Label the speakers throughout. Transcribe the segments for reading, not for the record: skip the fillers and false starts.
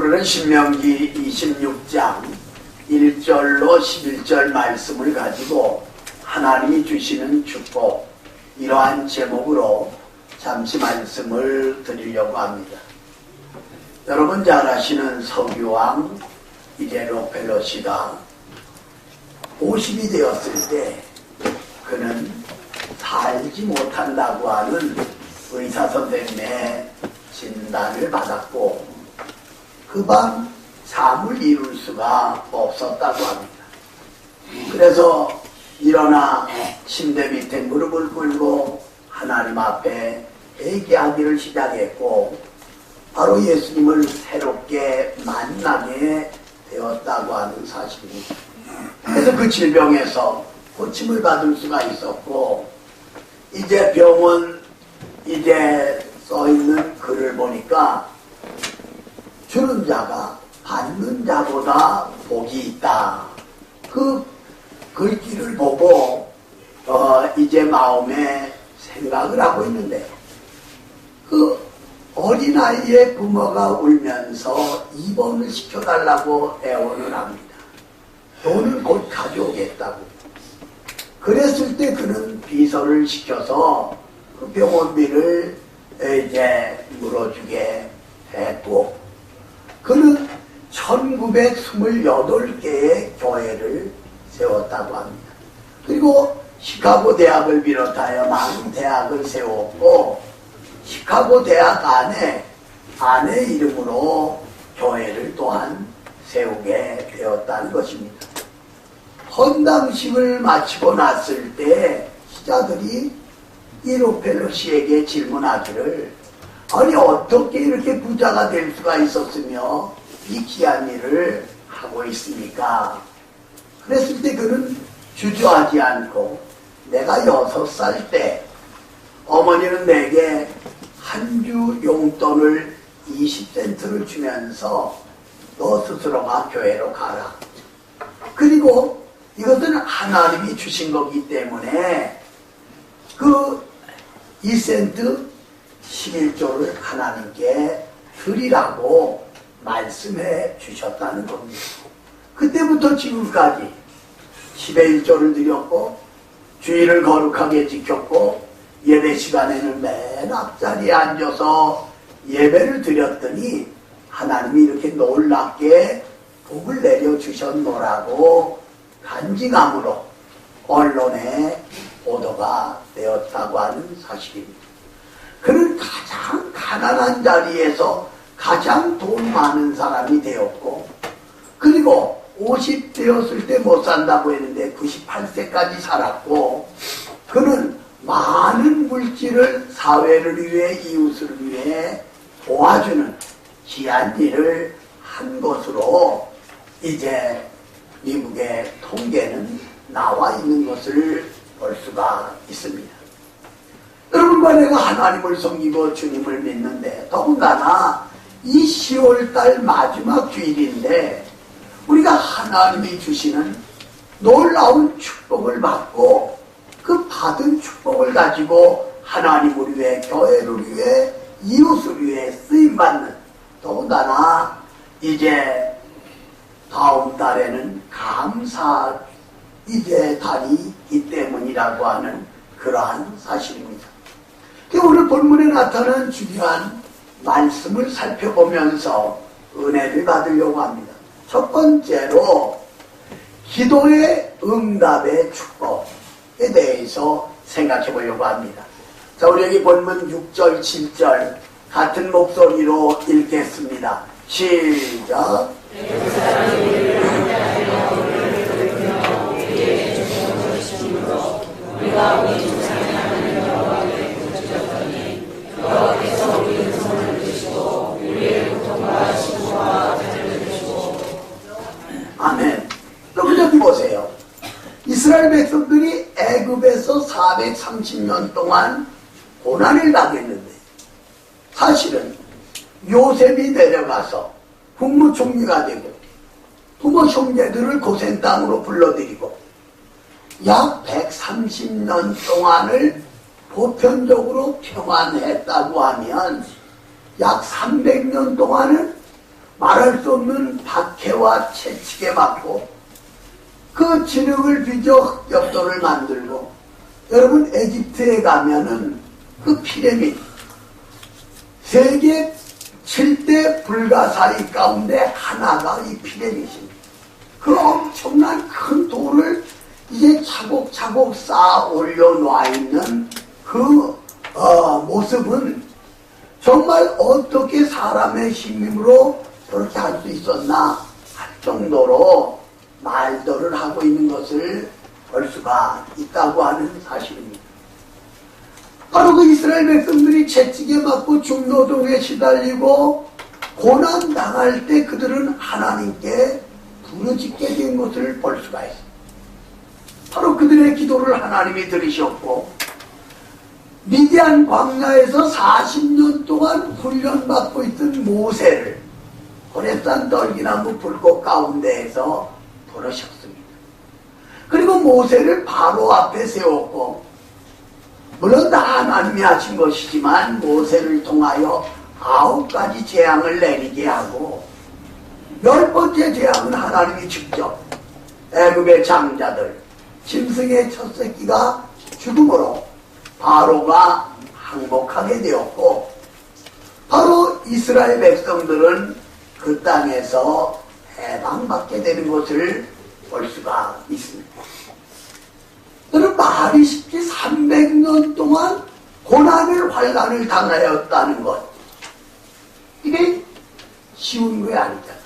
Speaker 1: 오늘은 신명기 26장 1절로 11절 말씀을 가지고 하나님이 주시는 축복, 이러한 제목으로 잠시 말씀을 드리려고 합니다. 여러분 잘 아시는 서기왕 이제 록펠러씨가 50이 되었을 때 그는 살지 못한다고 하는 의사선생님의 진단을 받았고 그 밤 잠을 이룰 수가 없었다고 합니다. 그래서 일어나 침대 밑에 무릎을 꿇고 하나님 앞에 회개하기를 시작했고 바로 예수님을 새롭게 만나게 되었다고 하는 사실입니다. 그래서 그 질병에서 고침을 받을 수가 있었고 이제 병원 이제 써있는 글을 보니까 주는 자가 받는 자보다 복이 있다. 그 글귀를 보고 이제 마음에 생각을 하고 있는데 그 어린아이의 부모가 울면서 입원을 시켜달라고 애원을 합니다. 돈을 곧 가져오겠다고. 그랬을 때 그는 비서를 시켜서 그 병원비를 이제 물어주게 했고 그는 1928개의 교회를 세웠다고 합니다. 그리고 시카고 대학을 비롯하여 많은 대학을 세웠고 시카고 대학 안에 아내 이름으로 교회를 또한 세우게 되었다는 것입니다. 헌당식을 마치고 났을 때 기자들이 이 록펠러씨에게 질문하기를 아니 어떻게 이렇게 부자가 될 수가 있었으며 이 귀한 일을 하고 있습니까? 그랬을 때 그는 주저하지 않고 내가 6살 때 어머니는 내게 한 주 용돈을 20센트를 주면서 너 스스로가 교회로 가라. 그리고 이것은 하나님이 주신 거기 때문에 그 2센트 11조를 하나님께 드리라고 말씀해 주셨다는 겁니다. 그때부터 지금까지 10의 1조를 드렸고 주일을 거룩하게 지켰고 예배 시간에는 맨 앞자리에 앉아서 예배를 드렸더니 하나님이 이렇게 놀랍게 복을 내려주셨노라고 간증함으로 언론에 보도가 되었다고 하는 사실입니다. 그는 가장 가난한 자리에서 가장 돈 많은 사람이 되었고 그리고 50 되었을 때 못 산다고 했는데 98세까지 살았고 그는 많은 물질을 사회를 위해 이웃을 위해 도와주는 귀한 일을 한 것으로 이제 미국의 통계는 나와 있는 것을 볼 수가 있습니다. 여러분과 내가 하나님을 섬기고 주님을 믿는데 더군다나 이 10월달 마지막 주일인데 우리가 하나님이 주시는 놀라운 축복을 받고 그 받은 축복을 가지고 하나님을 위해 교회를 위해 이웃을 위해 쓰임받는 더군다나 이제 다음 달에는 감사 이제 달이 있기 때문이라고 하는 그러한 사실입니다. 오늘 본문에 나타난 중요한 말씀을 살펴보면서 은혜를 받으려고 합니다. 첫 번째로 기도의 응답의 축복에 대해서 생각해 보려고 합니다. 자, 우리 여기 본문 6절 7절 같은 목소리로 읽겠습니다. 시작. 아멘. 여기 보세요. 이스라엘 백성들이 애굽에서 430년 동안 고난을 당했는데 사실은 요셉이 내려가서 국무총리가 되고 부모 형제들을 고센 땅으로 불러들이고 약 130년 동안을 보편적으로 평안했다고 하면 약 300년 동안은 말할 말할 수 없는 박해와 채찍에 맞고 그 진흙을 빚어 벽돌을 만들고, 여러분 에집트에 가면은 그 피라미드 세계 7대 불가사리 가운데 하나가 이 피라미드입니다. 그 엄청난 큰 돌을 이제 차곡차곡 쌓아 올려놓아 있는 그 모습은 정말 어떻게 사람의 힘으로 그렇게 할 수 있었나 할 정도로 말들을 하고 있는 것을 볼 수가 있다고 하는 사실입니다. 바로 그 이스라엘 백성들이 채찍에 맞고 중노동에 시달리고 고난당할 때 그들은 하나님께 부르짖게 된 것을 볼 수가 있습니다. 바로 그들의 기도를 하나님이 들으셨고, 미디안 광야에서 40년 동안 훈련받고 있던 모세를 호렙산 떨기나무 불꽃 가운데에서 부르셨습니다. 그리고 모세를 바로 앞에 세웠고, 물론 다 하나님이 하신 것이지만 모세를 통하여 9가지 재앙을 내리게 하고, 10번째 재앙은 하나님이 직접 애굽의 장자들 짐승의 첫 새끼가 죽음으로 바로가 항복하게 되었고, 바로 이스라엘 백성들은 그 땅에서 해방받게 되는 것을 볼 수가 있습니다. 그는 말이 쉽게 300년 동안 고난을 환난을 당하였다는 것, 이게 쉬운 게 아니잖아요.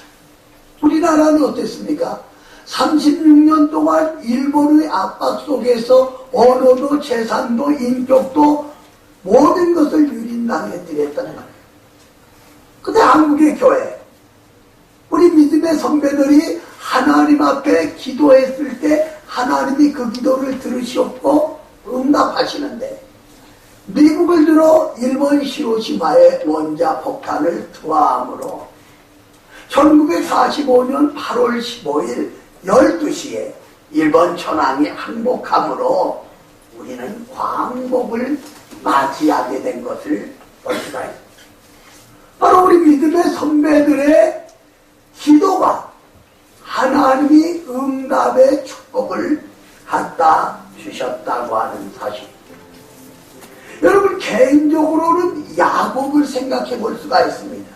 Speaker 1: 우리나라는 어땠습니까? 36년 동안 일본의 압박 속에서 언어도 재산도 인격도 모든 것을 유린당해드렸다는 말이에요. 근데 한국의 교회, 우리 믿음의 선배들이 하나님 앞에 기도했을 때 하나님이 그 기도를 들으셨고 응답하시는데, 미국을 들어 일본 히로시마의 원자 폭탄을 투하함으로 1945년 8월 15일 12시에 일본 천황이 항복함으로 우리는 광복을 맞이하게 된 것을 볼 수가 있습니다. 바로 우리 믿음의 선배들의 기도가 하나님이 응답의 축복을 갖다 주셨다고 하는 사실입니다. 여러분, 개인적으로는 야곱을 생각해 볼 수가 있습니다.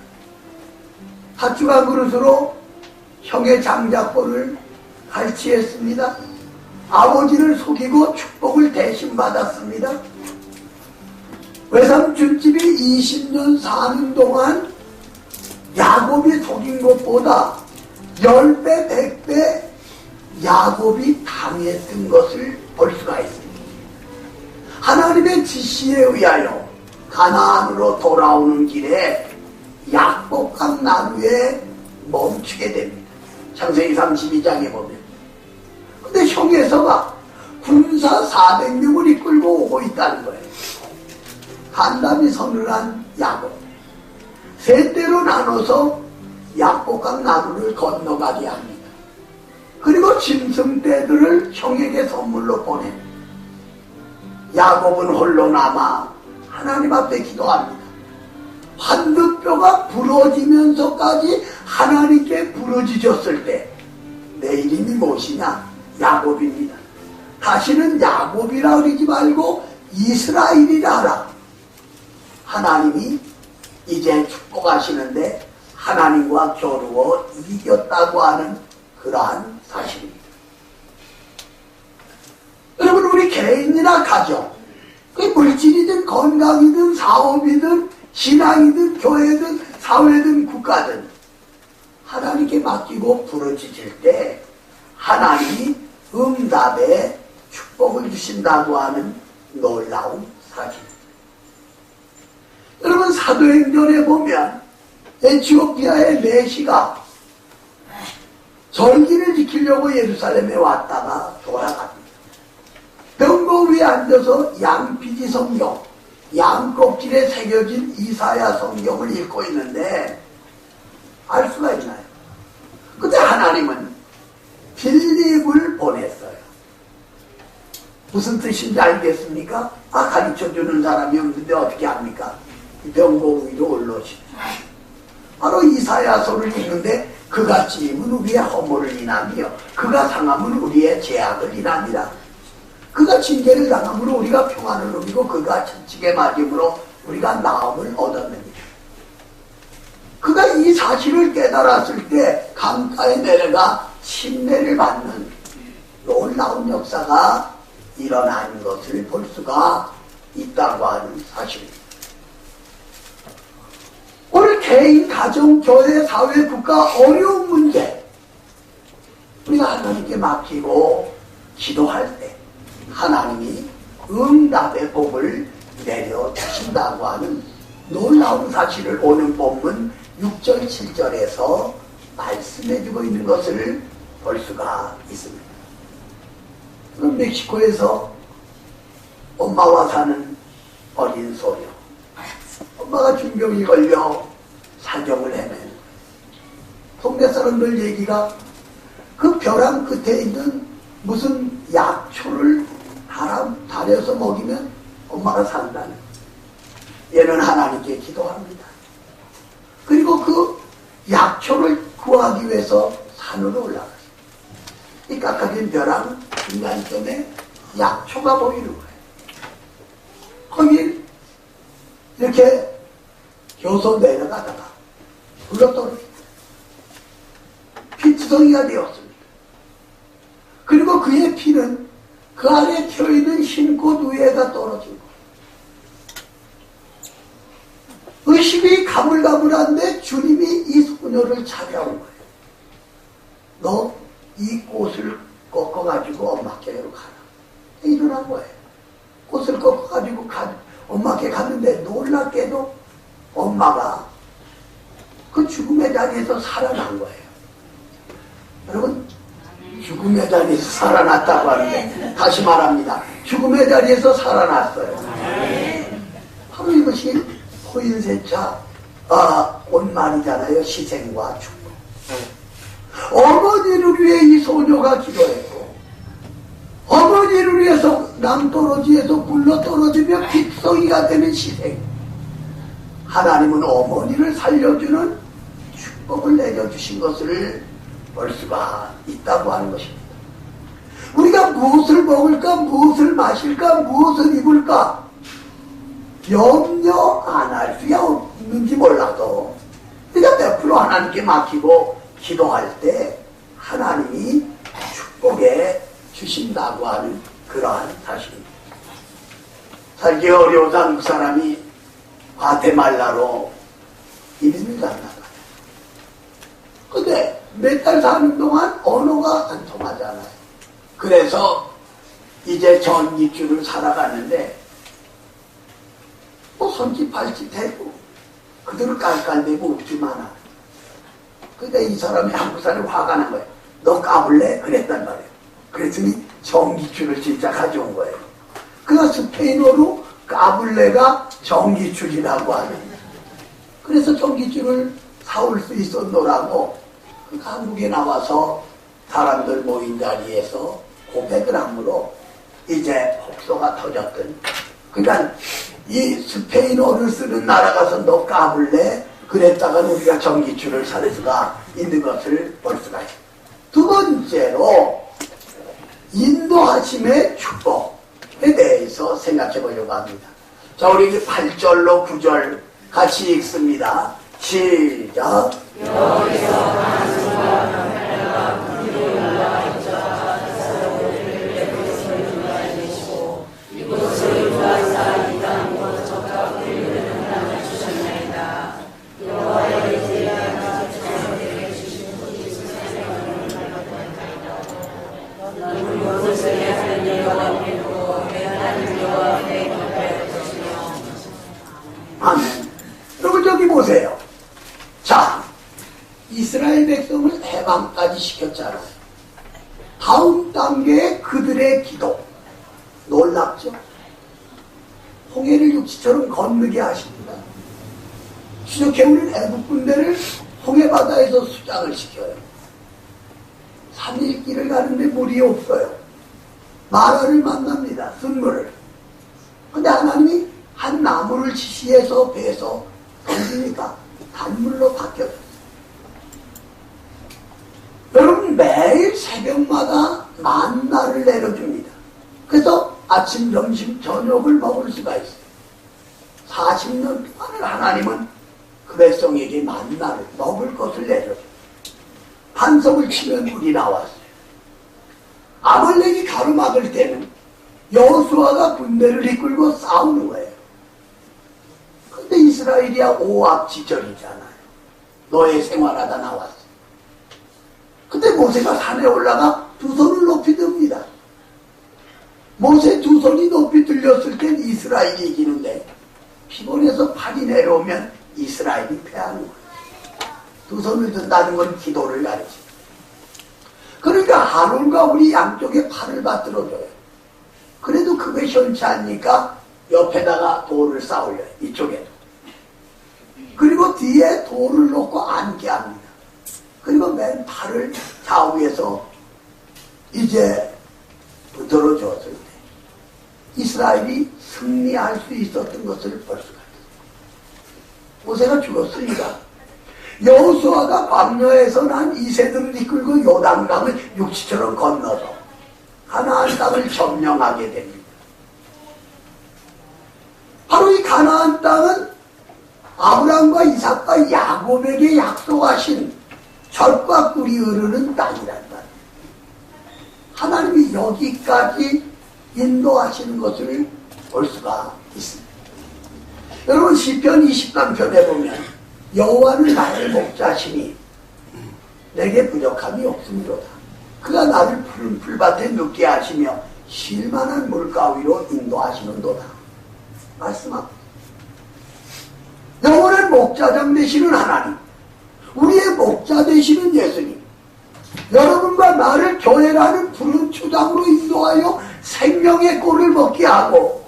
Speaker 1: 팥죽한 그릇으로 형의 장자권을 갈취했습니다. 아버지를 속이고 축복을 대신 받았습니다. 외삼촌집이 20년 사는 동안 야곱이 속인 것보다 10배, 100배 야곱이 당했던 것을 볼 수가 있습니다. 하나님의 지시에 의하여 가나안으로 돌아오는 길에 약복강 나루에 멈추게 됩니다. 창세기 32장에 보면. 근데 형에서가 군사 400명을 이끌고 오고 있다는 거예요. 간담이 서늘한 야곱. 세 대로 나눠서 약복강 나루를 건너가게 합니다. 그리고 짐승떼들을 형에게 선물로 보냅니다. 야곱은 홀로 남아 하나님 앞에 기도합니다. 환두뼈가 부러지면서까지 하나님께 부르짖었을 때 내 이름이 무엇이냐? 야곱입니다. 다시는 야곱이라 그러지 말고 이스라엘이라 하라. 하나님이 이제 축복하시는데 하나님과 겨루어 이겼다고 하는 그러한 사실입니다. 여러분, 우리 개인이나 가정, 그 물질이든 건강이든 사업이든 신앙이든 교회든 사회든 국가든 하나님께 맡기고 부르짖을 때 하나님이 응답에 축복을 주신다고 하는 놀라운 사실입니다. 여러분, 사도행전에 보면 에티오피아의 메시가 절기를 지키려고 예루살렘에 왔다가 돌아갑니다. 병거 위에 앉아서 양피지 성경, 양 껍질에 새겨진 이사야 성경을 읽고 있는데 알 수가 있나요? 근데 하나님은 빌립을 보냈어요. 무슨 뜻인지 알겠습니까? 가르쳐주는 사람이 없는데 어떻게 합니까? 병거 위로 올라오시죠. 바로 바로 이사야서를 읽는데 그가 찌임은 우리의 허물을 인하며 그가 상함은 우리의 죄악을 인하니라. 그가 징계를 당함으로 우리가 평안을 누리고 그가 채찍에 맞음으로 우리가 나음을 얻었느니라. 그가 이 사실을 깨달았을 때 강가에 내려가 침례를 받는 놀라운 역사가 일어난 것을 볼 수가 있다고 하는 사실입니다. 오늘 개인, 가정, 교회, 사회, 국가 어려운 문제 우리가 하나님께 맡기고 기도할 때 하나님이 응답의 복을 내려주신다고 하는 놀라운 사실을 오늘 본문 6절, 7절에서 말씀해주고 있는 것을 볼 수가 있습니다. 그럼 멕시코에서 엄마와 사는 어린 소녀, 엄마가 중병이 걸려 사정을 헤매는 거예요. 동네 사람들 얘기가 그 벼랑 끝에 있는 무슨 약초를 달여서 먹이면 엄마가 산다는 거예요. 얘는 하나님께 기도합니다. 그리고 그 약초를 구하기 위해서 산으로 올라갔어요. 이 깎아진 벼랑 중간점에 약초가 보이는 거예요. 거기 이렇게 교서 내려가다가 굴러떨어집니다. 피투성이가 되었습니다. 그리고 그의 피는 그 안에 튀어있는 흰꽃 위에가 떨어진 거예요. 의식이 가물가물한데 주님이 이 소녀를 찾아온 거예요. 너 이 꽃을 꺾어가지고 엄마께로 가라. 일어난 거예요. 꽃을 꺾어가지고 엄마께 갔는데 놀랍게도 엄마가 그 죽음의 자리에서 살아난 거예요. 여러분, 죽음의 자리에서 살아났다고 하는데 다시 말합니다. 죽음의 자리에서 살아났어요. 바로 이것이 포인세차 온말이잖아요. 희생과 축복. 어머니를 위해 이 소녀가 기도했고 어머니를 위해서 낭떠러지에서 굴러떨어지며 픽성이가 되는 희생. 하나님은 어머니를 살려주는 축복을 내려주신 것을 볼 수가 있다고 하는 것입니다. 우리가 무엇을 먹을까, 무엇을 마실까, 무엇을 입을까 염려 안 할 수야 없는지 몰라도 우리가 100% 하나님께 맡기고 기도할 때 하나님이 축복해 주신다고 하는 그러한 사실입니다. 살기 어려워서 한국 사람이 과테말라로 이민을 갔나봐요. 근데 몇 달 사는 동안 언어가 안 통하잖아요. 그래서 이제 전기줄을 살아가는데 뭐 손짓 발짓 해고 그들을 깔깔대고 웃지만 않아. 근데 이 사람이 한국 사람이 화가 난 거예요. 너 까불래? 그랬단 말이에요. 그랬더니 전기줄을 진짜 가져온 거예요. 그가 스페인어로 까불레가 전기줄이라고 하는. 그래서 전기줄을 사올 수 있었노라고 그가 한국에 나와서 사람들 모인 자리에서 고백을 함으로 이제 폭소가 터졌던. 그러니까 이 스페인어를 쓰는 나라 가서 너 까불래? 그랬다가는 우리가 전기줄을 살 수가 있는 것을 볼 수가 있습니다. 두 번째로 인도하심의 축복에 대해서 생각해 보려고 합니다. 자, 우리 8절로 9절 같이 읽습니다. 시작. 아멘. 여러분 저기 보세요. 자, 이스라엘 백성을 해방까지 시켰잖아요. 다음 단계에 그들의 기도 놀랍죠? 홍해를 육지처럼 건너게 하십니다. 추적해오는 애국 군대를 홍해바다에서 수장을 시켜요. 3일 길을 가는데 물이 없어요. 마라를 만납니다. 쓴물을. 근데 하나님이 한 나무를 지시해서 배에서 던지니까 단물로 바뀌었어요. 그는 매일 새벽마다 만나를 내려줍니다. 그래서 아침, 점심, 저녁을 먹을 수가 있어요. 40년 동안을 하나님은 그 백성에게 만나를 먹을 것을 내려줘요. 반석을 치면 물이 나왔어요. 아말렉이 가로막을 때는 여호수아가 군대를 이끌고 싸우는 거예요. 근데 이스라엘이야 오합지졸이잖아요. 노예 생활하다 나왔어요. 근데 모세가 산에 올라가 두 손을 높이 듭니다. 모세 두 손이 높이 들렸을 땐 이스라엘이 이기는데 피곤해서 팔이 내려오면 이스라엘이 패하는 거예요. 두 손을 든다는 건 기도를 가르칩니다. 그러니까 아론과 우리 양쪽에 팔을 받들어줘요. 그래도 그게 시원치 않으니까 옆에다가 돌을 쌓으려요. 이쪽에도. 그리고 뒤에 돌을 놓고 앉게 합니다. 그리고 맨 팔을 좌우에서 이제 들어줬을 때 이스라엘이 승리할 수 있었던 것을 볼 수가 있어요. 모세가 죽었으니까 여호수아가 광야에서 난 이세들을 이끌고 요단강을 육지처럼 건너서 가나안 땅을 점령하게 됩니다. 바로 이 가나안 땅은 아브라함과 이삭과 야곱에게 약속하신 젖과 꿀이 흐르는 땅이란 말이에요. 하나님이 여기까지 인도하시는 것을 볼 수가 있습니다. 여러분 시편 23편에 보면 여호와는 나의 목자시니 내게 부족함이 없음이로다. 그가 나를 푸른 풀밭에 눕게 하시며 쉴만한 물가위로 인도하시는도다. 말씀합니다. 영원한 목자장 되시는 하나님, 우리의 목자 되시는 예수님, 여러분과 나를 교회라는 푸른 초장으로 인도하여 생명의 꼴을 먹게 하고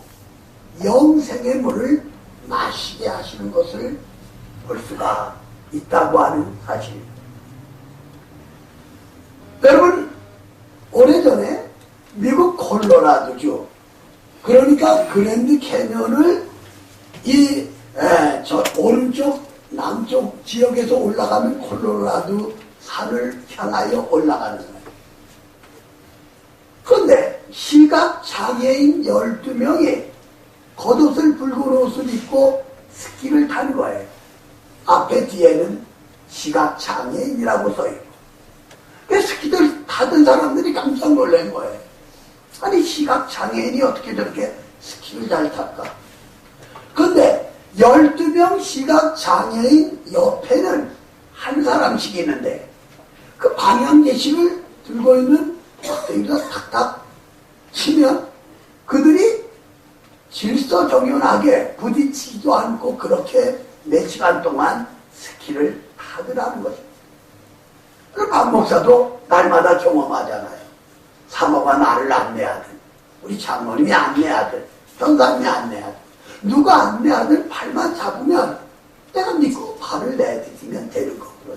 Speaker 1: 영생의 물을 마시게 하시는 것을 볼 수가 있다고 하는 사실입니다. 여러분 오래전에 미국 콜로라도주, 그러니까 그랜드 캐년을 저 오른쪽 남쪽 지역에서 올라가면 콜로라도 산을 향하여 올라가는 거예요. 그런데 시각장애인 12명이 겉옷을 붉은 옷을 입고 스키를 탄 거예요. 앞에 뒤에는 시각장애인이라고 써있고, 스키를 타던 사람들이 깜짝 놀란 거예요. 아니 시각장애인이 어떻게 저렇게 스키를 잘 탈까? 근데 12명 시각장애인 옆에는 한 사람씩 있는데 그 방향제식을 들고 있는 여기서 탁탁 치면 그들이 질서정연하게 부딪히지도 않고 그렇게 4시간 동안 스키를 타더라는 거죠. 그 박 목사도 날마다 경험하잖아요. 사모가 나를 안내하든, 우리 장모님이 안내하든, 전사님이 안내하든, 누가 안내하든 팔만 잡으면 내가 믿고 발을 내딛으면 되는 거거든요.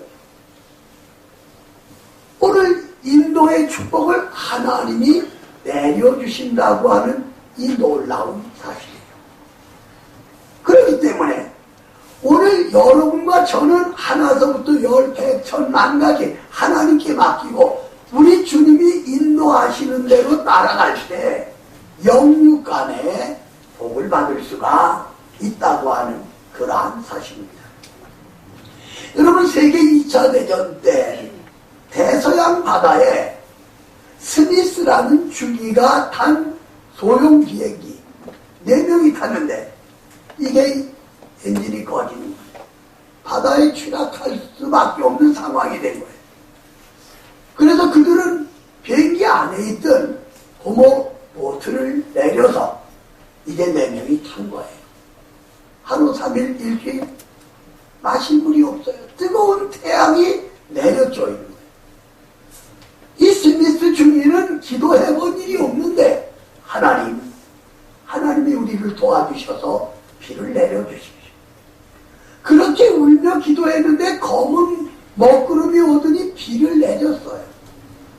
Speaker 1: 오늘 인도의 축복을 하나님이 내려주신다고 하는 이 놀라운 사실이에요. 그렇기 때문에 오늘 여러분과 저는 하나서부터 열, 백, 천, 만 가지 하나님께 맡기고 우리 주님이 인도하시는 대로 따라갈 때 영육 간에 복을 받을 수가 있다고 하는 그러한 사실입니다. 여러분 세계 2차 대전 때 대서양 바다에 스미스라는 중위가 탄 소형 비행기 4명이 탔는데 이게 엔진이 꺼지는 거예요. 바다에 추락할 수밖에 없는 상황이 된 거예요. 그래서 그들은 비행기 안에 있던 고모 보트를 내려서 이제 4명이 탄 거예요. 하루 3일 일주일 마실 물이 없어요. 뜨거운 태양이 내려져 있는 거예요. 이 스미스 중위는 기도해본 일이 없는데 하나님이 우리를 도와주셔서 비를 내려주십시오. 그렇게 울며 기도했는데 검은 먹구름이 오더니 비를 내렸어요.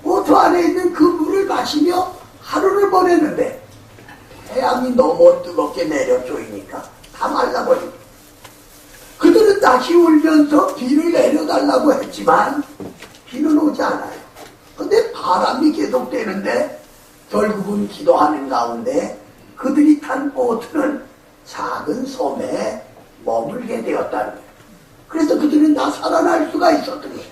Speaker 1: 보트 안에 있는 그 물을 마시며 하루를 보냈는데 태양이 너무 뜨겁게 내려조이니까 다 말라버리고 그들은 다시 울면서 비를 내려달라고 했지만 비는 오지 않아요. 바람이 계속되는데 결국은 기도하는 가운데 그들이 탄 보트는 작은 섬에 머물게 되었다는 거예요. 그래서 그들은 다 살아날 수가 있었던 거예요.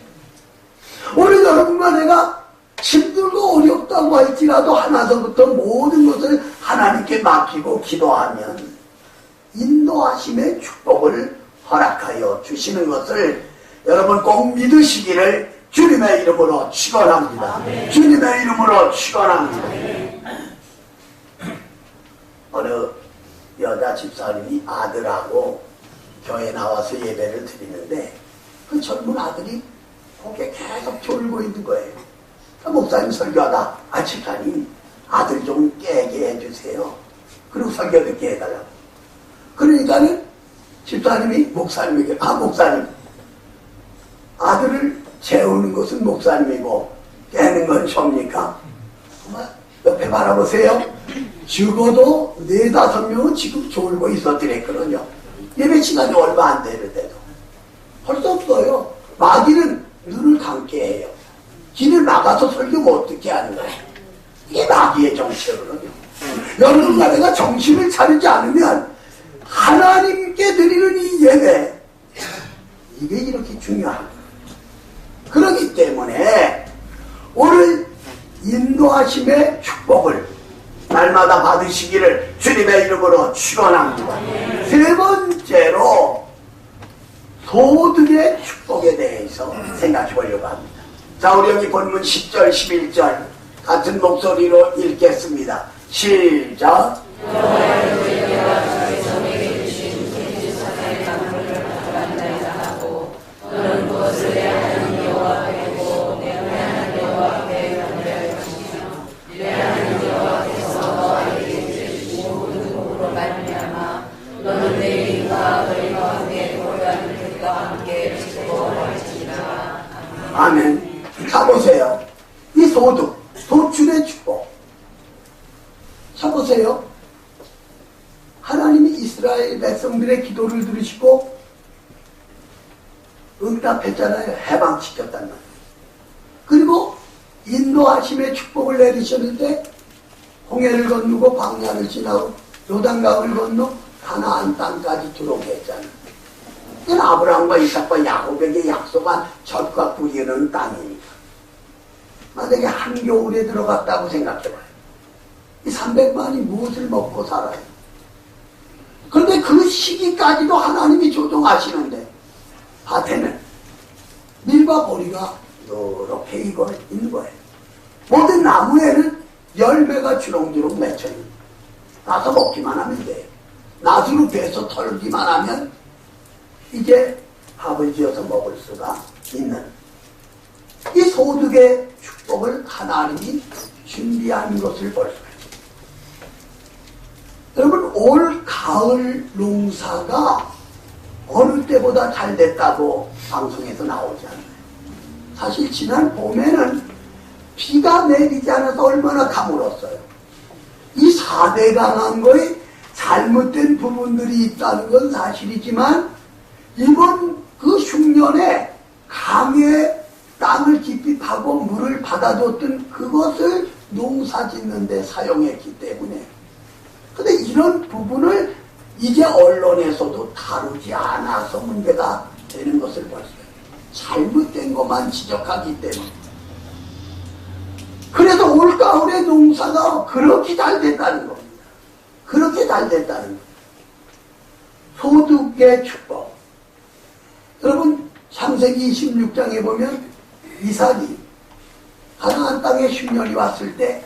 Speaker 1: 오늘 여러분과 내가 힘들고 어렵다고 할지라도 하나서부터 모든 것을 하나님께 맡기고 기도하면 인도하심의 축복을 허락하여 주시는 것을 여러분 꼭 믿으시기를 주님의 이름으로 축원합니다. 주님의 이름으로 축원합니다. 어느 여자 집사님이 아들하고 교회 나와서 예배를 드리는데 그 젊은 아들이 거기에 계속 졸고 있는 거예요. 목사님 설교하다 집사님 아들 좀 깨게 해주세요. 그리고 설교 듣게 해달라고. 그러니까는 집사님이 목사님에게 목사님 아들을 재우는 것은 목사님이고 깨는 건 접니까? 옆에 바라보세요. 죽어도 4-5명은 지금 졸고 있었더랬거든요. 예배 시간이 얼마 안 되는데도 벌써 없어요. 마귀는 눈을 감게 해요. 길을 막아서 설교 못 듣게 하는 거예요. 이게 마귀의 정치거든요. 여러분과 내가 정신을 차리지 않으면 하나님께 드리는 이 예배 이게 이렇게 중요합니다. 그렇기 때문에 오늘 인도하심의 축복을 날마다 받으시기를 주님의 이름으로 축원합니다. 세 번째로 소득의 축복에 대해서 생각해 보려고 합니다. 자, 우리 여기 본문 10절 11절 같은 목소리로 읽겠습니다. 시작. 아멘. 자, 보세요. 이 소득, 도출의 축복. 자, 보세요. 하나님이 이스라엘 백성들의 기도를 들으시고 응답했잖아요. 해방시켰단 말이에요. 그리고 인도하심의 축복을 내리셨는데 홍해를 건너고 광야를 지나고 요단강을 건너 가나안 땅까지 들어오게 했잖아요. 이건 아브라함과 이삭과 야곱에게 약속한 젖과 꿀이 흐르는 땅이니까. 만약에 한겨울에 들어갔다고 생각해봐요. 이 300만이 무엇을 먹고 살아요? 그런데 그 시기까지도 하나님이 조정하시는데 밭에는 밀과 보리가 이렇게 익어 있는 거예요. 모든 나무에는 열매가 주렁주렁 맺혀 있는 거예요. 나서 먹기만 하면 돼요. 낫으로 베서 털기만 하면 이제 밥을 지어서 먹을 수가 있는 이 소득의 축복을 하나님이 준비한 것을 볼 수가 있습니다. 여러분, 올 가을 농사가 어느 때보다 잘 됐다고 방송에서 나오지 않나요? 사실 지난 봄에는 비가 내리지 않아서 얼마나 가물었어요. 이 4대 강한거에 잘못된 부분들이 있다는 건 사실이지만 이번 그 흉년에 강에 땅을 깊이 파고 물을 받아줬던 그것을 농사 짓는 데 사용했기 때문에 근데 이런 부분을 이제 언론에서도 다루지 않아서 문제가 되는 것을 봤어요. 잘못된 것만 지적하기 때문에. 그래서 올가을에 농사가 그렇게 잘 됐다는 겁니다. 그렇게 잘 됐다는 겁니다. 소득의 축복. 여러분, 창세기 26장에 보면 이삭이 가나안 땅에 흉년이 왔을 때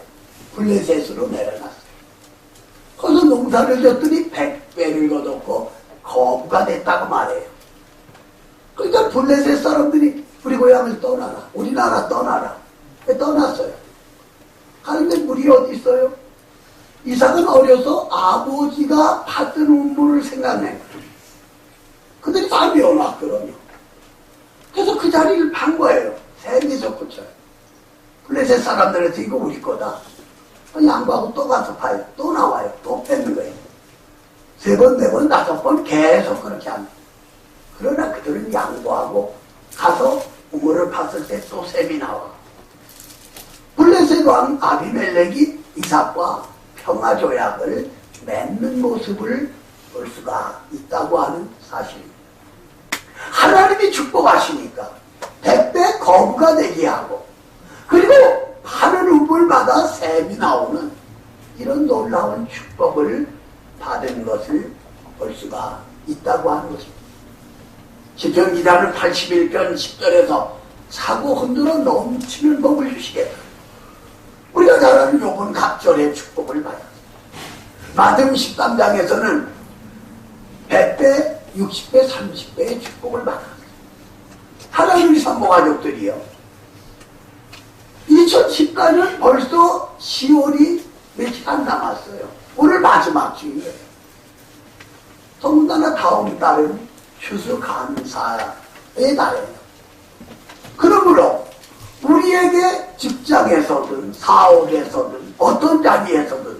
Speaker 1: 블레셋으로 내려갔어요. 거기서 농사를 졌더니 100배를 거뒀고 거부가 됐다고 말해요. 그러니까 블레셋 사람들이 우리 고향을 떠나라, 우리나라 떠나라. 떠났어요. 가는데 물이 어디 있어요? 이삭은 어려서 아버지가 받던 운물을 생각낸 거예요. 그들이 다 면왔거든요. 그래서 그 자리를 판 거예요. 생기서 고쳐요. 블레셋 사람들한테 이거 우리 거다. 양보하고 또 가서 파요. 또 나와요. 또 뺏는 거예요. 3번, 4번, 5번 계속 그렇게 합니다. 그러나 그들은 양보하고 가서 우물을 팠을 때 또 샘이 나와. 에벳 왕 아비멜렉이 이삭과 평화조약을 맺는 모습을 볼 수가 있다고 하는 사실입니다. 하나님이 축복하시니까 100배 거부가 되게 하고, 그리고 하늘 우물마다 샘이 나오는 이런 놀라운 축복을 받은 것을 볼 수가 있다고 하는 것입니다. 시편 기자는 81편 10절에서 사고 흔들어 넘치는 복을 주시겠다. 우리가 잘 아는 욥은 갑절의 축복을 받았습니다. 마태복음 13장에서는 100배, 60배, 30배의 축복을 받았습니다. 하나님의 산모가족들이요, 2014년 벌써 10월이 며칠 안 남았어요. 오늘 마지막 주일이에요. 더군다나 다음 달은 추수감사의 날이에요. 그러므로 우리에게 직장에서든 사업에서든 어떤 자리에서든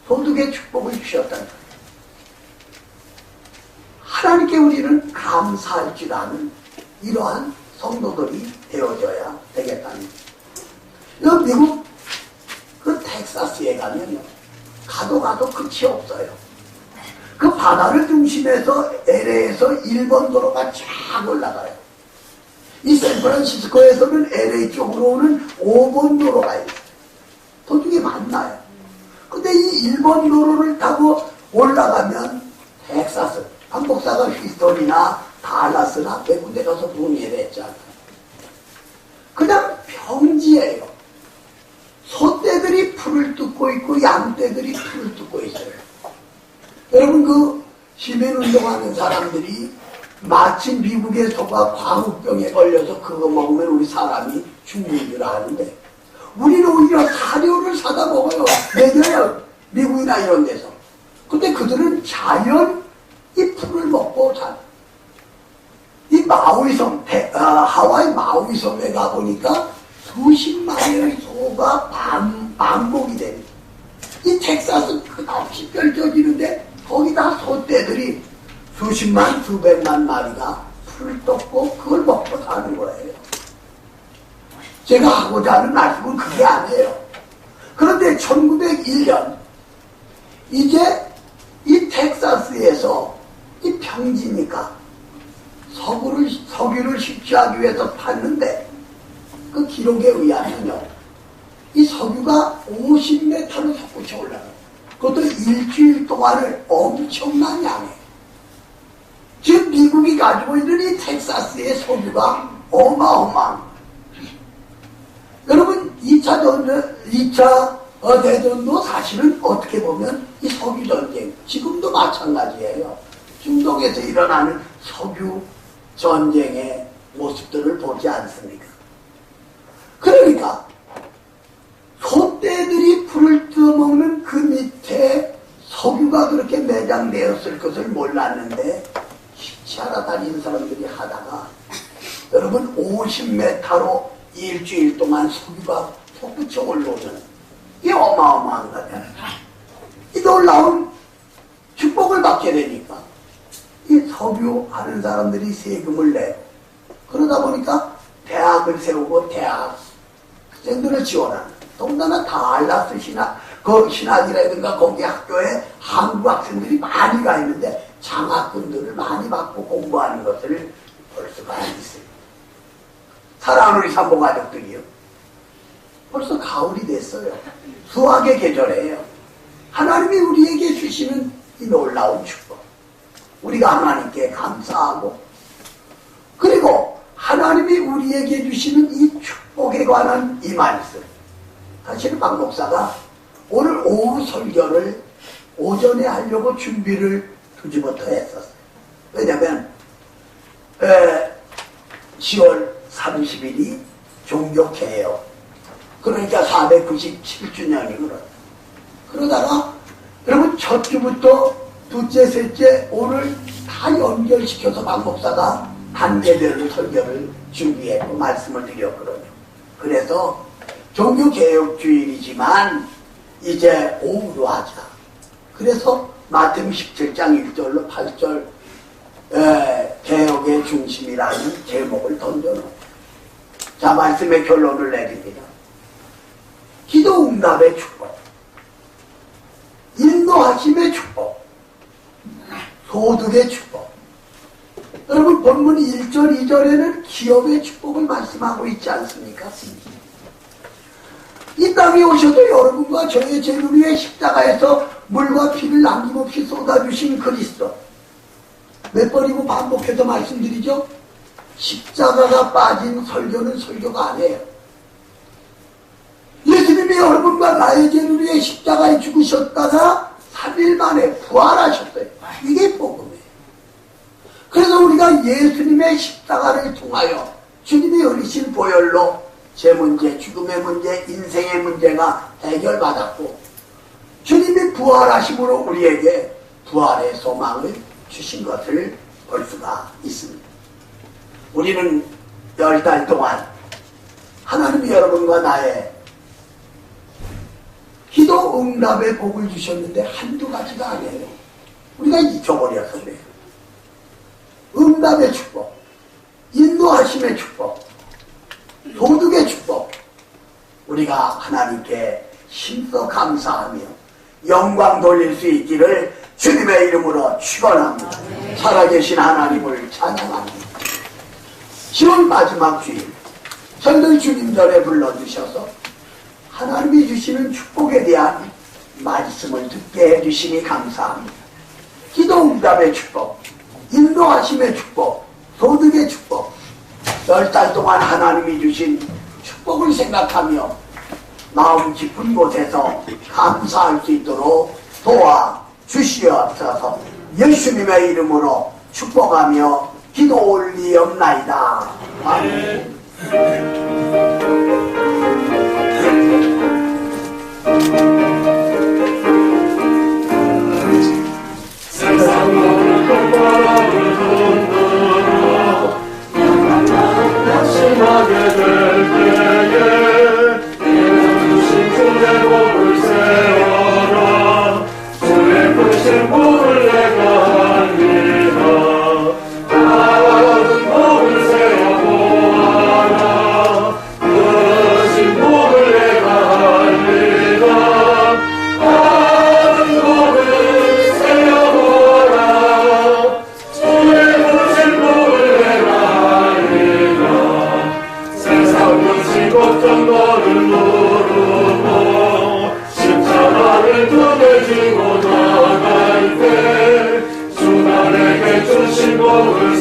Speaker 1: 소득의 축복을 주셨다는 거예요. 하나님께 우리는 감사할 줄 아는 이러한 성도들이 되어져야 되겠다는 거예요. 미국 그 텍사스에 가면요, 가도 끝이 없어요. 그 바다를 중심해서 LA에서 1번 도로가 쫙 올라가요. 이 샌프란시스코에서는 LA 쪽으로 오는 5번 도로가 있어요. 도중에 만나요. 근데 이 1번 도로를 타고 올라가면 텍사스, 한 목사가 휘스턴이나 달라스나 몇 군데 가서 문의를 했잖아요. 그냥 평지예요. 소떼들이 풀을 뜯고 있고 양떼들이 풀을 뜯고 있어요. 여러분, 그 시민운동하는 사람들이 마치 미국의 소가 광우병에 걸려서 그거 먹으면 우리 사람이 죽는 줄 아는데, 우리는 오히려 사료를 사다 먹어요. 먹여요. 미국이나 이런 데서. 근데 그들은 자연 이 풀을 먹고 살. 이 마우이섬, 하와이 마우이섬에 가보니까 수십 마리의 소가 반복이 됩니다. 이 텍사스 끝없이 펼쳐지는데 거기다 소떼들이 수십만, 수백만 마리가 풀을 떴고 그걸 먹고 사는 거예요. 제가 하고자 하는 말씀은 그게 아니에요. 그런데 1901년 이제 이 텍사스에서 이 평지니까 석유를 식취하기 위해서 팠는데, 그 기록에 의하면요, 이 석유가 50m로 솟구쳐 올라가요. 그것도 일주일 동안을 엄청난 양이에요. 지금 미국이 가지고 있는 이 텍사스의 석유가 어마어마한. 여러분, 2차 대전도 사실은 어떻게 보면 이 석유 전쟁, 지금도 마찬가지예요. 중동에서 일어나는 석유 전쟁의 모습들을 보지 않습니까? 그러니까 소떼들이 풀을 뜯어먹는 그 밑에 석유가 그렇게 매장되었을 것을 몰랐는데, 시치하러 다니는 사람들이 하다가, 여러분, 50m로 일주일 동안 석유가 솟구쳐 올라오는, 이 어마어마한 거잖아요. 이 놀라운 축복을 받게 되니까 이 석유 하는 사람들이 세금을 내고, 그러다 보니까 대학을 세우고 대학생들을 지원하는, 더군다나 달라스 신학이라든가 거기 학교에 한국 학생들이 많이 가 있는데 장학금들을 많이 받고 공부하는 것을 볼 수가 있습니다. 사랑하는 우리 산모 가족들이요, 벌써 가을이 됐어요. 수확의 계절이에요. 하나님이 우리에게 주시는 이 놀라운 축복, 우리가 하나님께 감사하고, 그리고 하나님이 우리에게 주시는 이 축복에 관한 이 말씀, 사실은 박 목사가 오늘 오후 설교를 오전에 하려고 준비를 두지부터 했었어요. 왜냐하면 10월 30일이 종교개혁, 그러니까 497주년이거든. 그러다가 여러분, 첫 주부터 둘째, 셋째, 오늘 다 연결시켜서 박 목사가 단계별로 설교를 준비했고 말씀을 드렸거든요. 그래서 종교개혁주일이지만 이제 오후로 하자. 그래서 마태복음 17장 1절로 8절 개혁의 중심이라는 제목을 던져놓고, 자, 말씀의 결론을 내립니다. 기도 응답의 축복, 인도하심의 축복, 소득의 축복. 여러분 본문 1절 2절에는 기업의 축복을 말씀하고 있지 않습니까? 이 땅에 오셔도 여러분과 저의 죄를 위해 십자가에서 물과 피를 남김없이 쏟아주신 그리스도. 몇 번이고 반복해서 말씀드리죠. 십자가가 빠진 설교는 설교가 아니에요. 예수님이 여러분과 나의 죄를 위해 십자가에 죽으셨다가 3일 만에 부활하셨어요. 이게 복음이에요. 그래서 우리가 예수님의 십자가를 통하여 주님이 흘리신 보혈로 제 문제, 죽음의 문제, 인생의 문제가 해결받았고 주님이 부활하심으로 우리에게 부활의 소망을 주신 것을 볼 수가 있습니다. 우리는 10달 동안 하나님이 여러분과 나의 기도 응답의 복을 주셨는데 한두 가지가 아니에요. 우리가 잊어버려서 그래요. 응답의 축복, 인도하심의 축복, 소득의 축복, 우리가 하나님께 심써 감사하며 영광 돌릴 수 있기를 주님의 이름으로 축원합니다. 살아계신 하나님을 찬양합니다. 10월 마지막 주일 설날 주님전에 불러주셔서 하나님이 주시는 축복에 대한 말씀을 듣게 해주시니 감사합니다. 기도 응답의 축복, 인도하심의 축복, 소득의 축복, 10달 동안 하나님이 주신 축복을 생각하며 마음 깊은 곳에서 감사할 수 있도록 도와 주시옵소서. 예수님의 이름으로 축복하며 기도 올리옵나이다. 아멘.
Speaker 2: 세상 모든 것바람을 흔들어 영원한 낙심하게 될 때에 주신 주의 복을 세워라. 주의 크신 복을 내가 합니다. 모든 복을 세워보아라. 크신 복을 내가 합니다. 모든 복을 세워보아라. 주의 크신 복을 내가 합니다. 세상 끝이 걱정 너를 누르고 십자가를 등에 지고 나갈 때 주 나에게 주신 복을